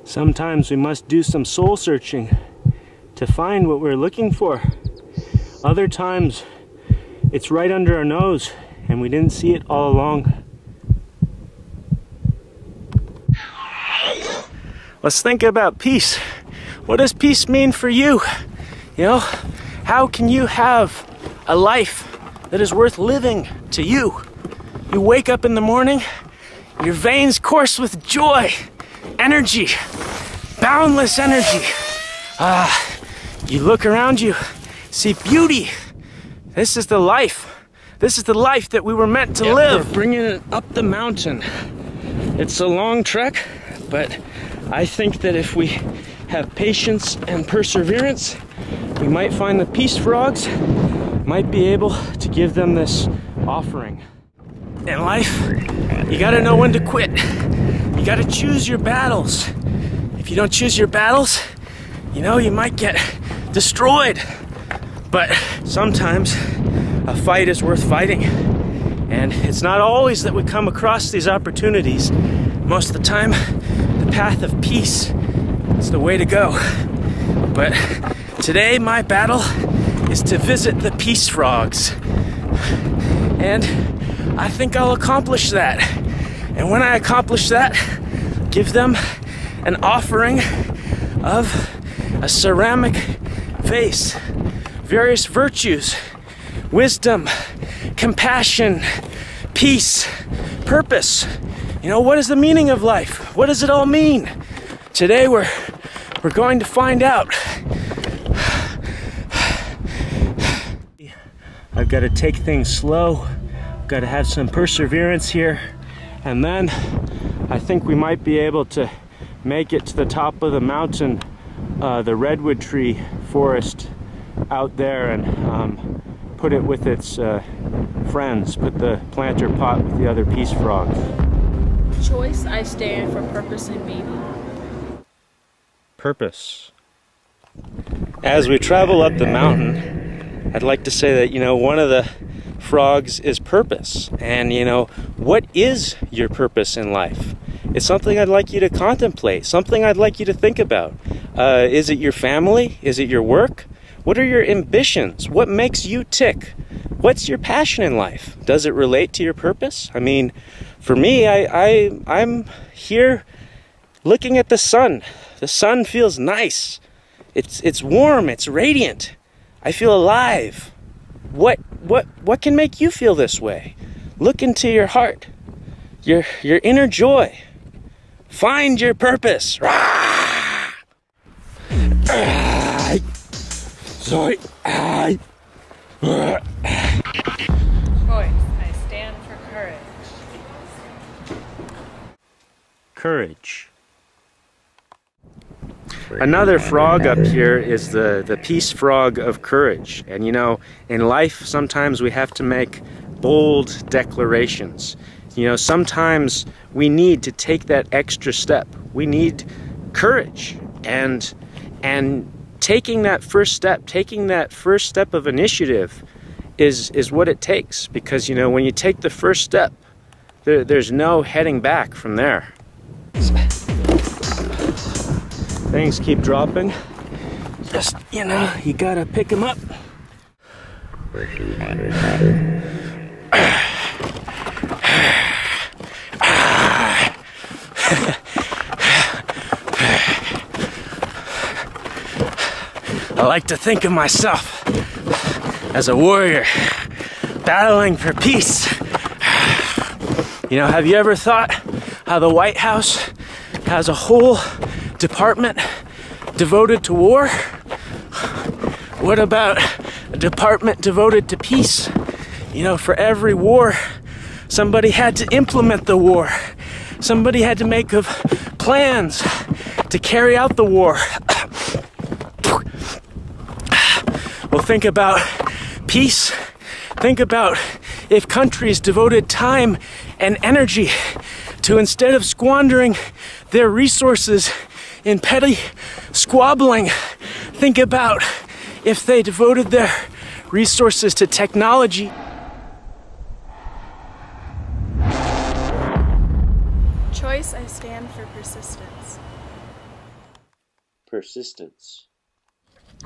Sometimes we must do some soul searching to find what we're looking for. Other times, it's right under our nose and we didn't see it all along. Let's think about peace. What does peace mean for you? You know, how can you have a life that is worth living to you? You wake up in the morning, your veins course with joy, energy, boundless energy. You look around you, see beauty. This is the life. This is the life that we were meant to live. We're bringing it up the mountain. It's a long trek, but I think that if we have patience and perseverance, we might find the peace frogs, might be able to give them this offering. In life, you gotta know when to quit. You gotta choose your battles. If you don't choose your battles, you know, you might get destroyed. But sometimes a fight is worth fighting. And it's not always that we come across these opportunities. Most of the time, the path of peace is the way to go. But today, my battle is to visit the peace frogs. And I think I'll accomplish that. And when I accomplish that, give them an offering of a ceramic vase, various virtues, wisdom, compassion, peace, purpose. You know, what is the meaning of life? What does it all mean? Today we're going to find out. I've got to take things slow. I've got to have some perseverance here. And then I think we might be able to make it to the top of the mountain, the redwood tree forest out there, and put it with its friends, put the planter pot with the other peace frogs. Choice, I stand for purpose and meaning. Purpose. As we travel up the mountain, I'd like to say that, you know, one of the frogs is purpose. And, you know, what is your purpose in life? It's something I'd like you to contemplate, something I'd like you to think about. Is it your family? Is it your work? What are your ambitions? What makes you tick? What's your passion in life? Does it relate to your purpose? I mean, for me, I'm here looking at the sun. The sun feels nice. It's warm, it's radiant. I feel alive. What can make you feel this way? Look into your heart, your inner joy. Find your purpose. Sorry. Choice, I stand for courage. Courage. Another frog up here is the peace frog of courage. And you know, in life, sometimes we have to make bold declarations. You know, sometimes we need to take that extra step. We need courage. And taking that first step of initiative is what it takes. Because, you know, when you take the first step, there's no heading back from there. Things keep dropping. Just, you know, you gotta pick them up. I like to think of myself as a warrior battling for peace. You know, have you ever thought how the White House has a whole department devoted to war? What about a department devoted to peace? You know, for every war, somebody had to implement the war. Somebody had to make plans to carry out the war. Well, think about peace. Think about if countries devoted time and energy to, instead of squandering their resources in petty squabbling, think about if they devoted their resources to technology. Choice, I stand for persistence. persistence.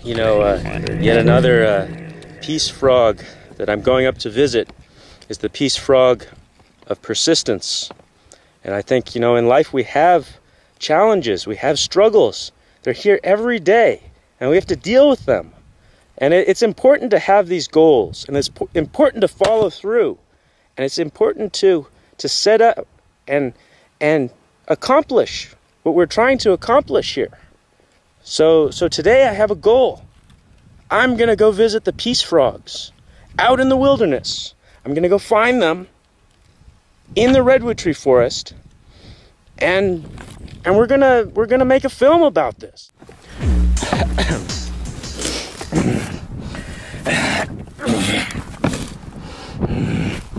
You know, yet another peace frog that I'm going up to visit is the peace frog of persistence. And I think, you know, in life we have challenges, we have struggles. They're here every day, and we have to deal with them. And it's important to have these goals, and it's important to follow through, and it's important to set up and accomplish what we're trying to accomplish here. So today I have a goal. I'm gonna go visit the peace frogs out in the wilderness. I'm gonna go find them in the redwood tree forest, and we're gonna make a film about this.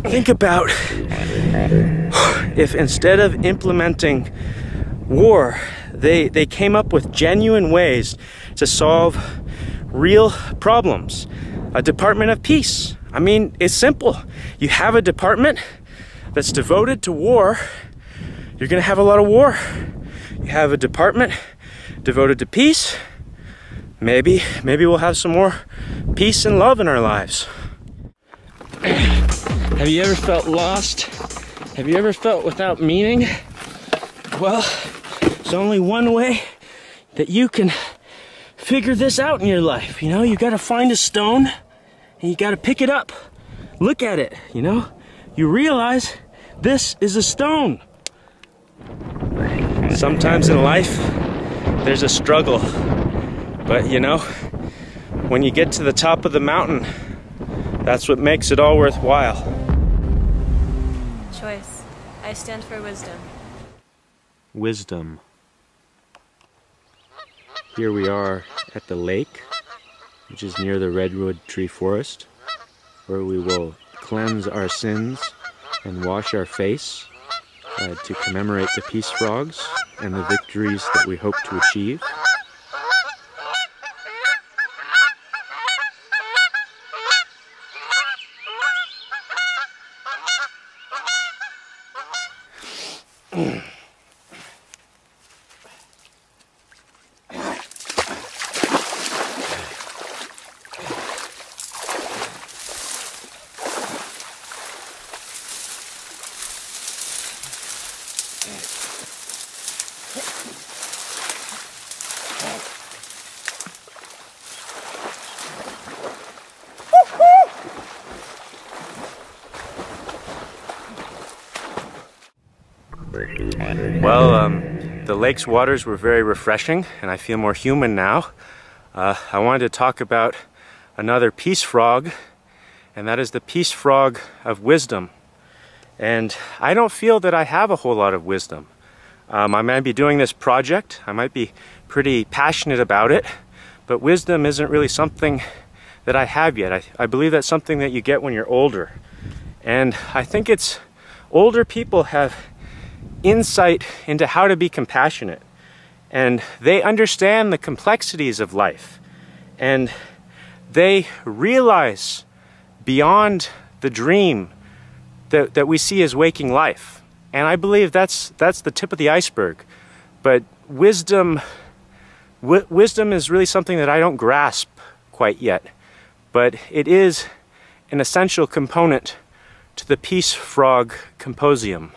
Think about if instead of implementing war, they came up with genuine ways to solve real problems. A department of peace. I mean, it's simple. You have a department that's devoted to war, you're gonna have a lot of war. You have a department devoted to peace, maybe we'll have some more peace and love in our lives. Have you ever felt lost? Have you ever felt without meaning? Well, there's only one way that you can figure this out in your life. You know, you gotta find a stone and you gotta pick it up. Look at it, you know? You realize this is a stone. Sometimes in life, there's a struggle. But you know, when you get to the top of the mountain, that's what makes it all worthwhile. Choice. I stand for wisdom. Wisdom. Here we are at the lake, which is near the redwood tree forest, where we will cleanse our sins and wash our face to commemorate the peace frogs and the victories that we hope to achieve. Well, the lake's waters were very refreshing, and I feel more human now. I wanted to talk about another peace frog, and that is the peace frog of wisdom. And I don't feel that I have a whole lot of wisdom. I might be doing this project, I might be pretty passionate about it, but wisdom isn't really something that I have yet. I believe that's something that you get when you're older. And I think it's older people have insight into how to be compassionate, and they understand the complexities of life, and they realize beyond the dream that we see as waking life. And I believe that's the tip of the iceberg. But wisdom is really something that I don't grasp quite yet, but it is an essential component to the peace frog composium.